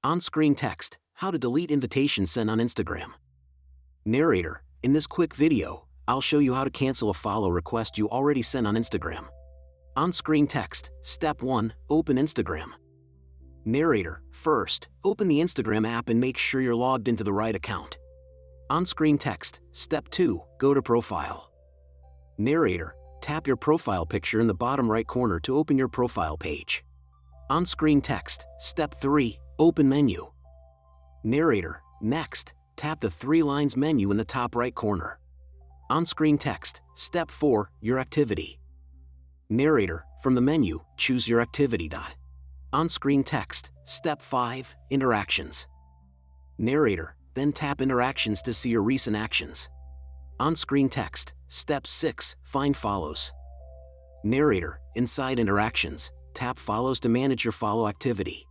On-screen text, how to delete invitations sent on Instagram. Narrator, in this quick video, I'll show you how to cancel a follow request you already sent on Instagram. On-screen text, Step 1, open Instagram. Narrator, first, open the Instagram app and make sure you're logged into the right account. On-screen text, Step 2, go to Profile. Narrator, tap your profile picture in the bottom right corner to open your profile page. On-screen text, Step 3, open menu. Narrator, next, tap the 3 lines menu in the top right corner. On-screen text, Step 4, your activity. Narrator, from the menu, choose your activity. On-screen text, Step 5, interactions. Narrator, then tap interactions to see your recent actions. On-screen text, Step 6, find follows. Narrator, inside interactions, tap follows to manage your follow activity.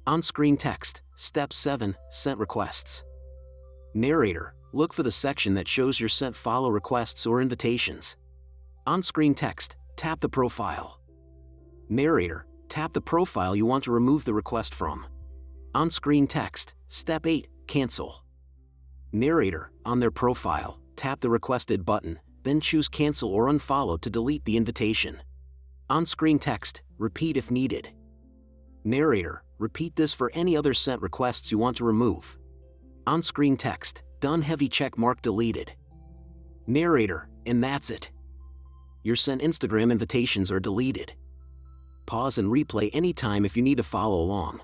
On-screen text, Step 7, sent requests. Narrator, look for the section that shows your sent follow requests or invitations. On-screen text, tap the profile. Narrator, tap the profile you want to remove the request from. On-screen text, Step 8, cancel. Narrator, on their profile, tap the requested button, then choose cancel or unfollow to delete the invitation. On-screen text, repeat if needed. Narrator, repeat this for any other sent requests you want to remove. On-screen text, done, heavy check mark deleted. Narrator, and that's it. Your sent Instagram invitations are deleted. Pause and replay anytime if you need to follow along.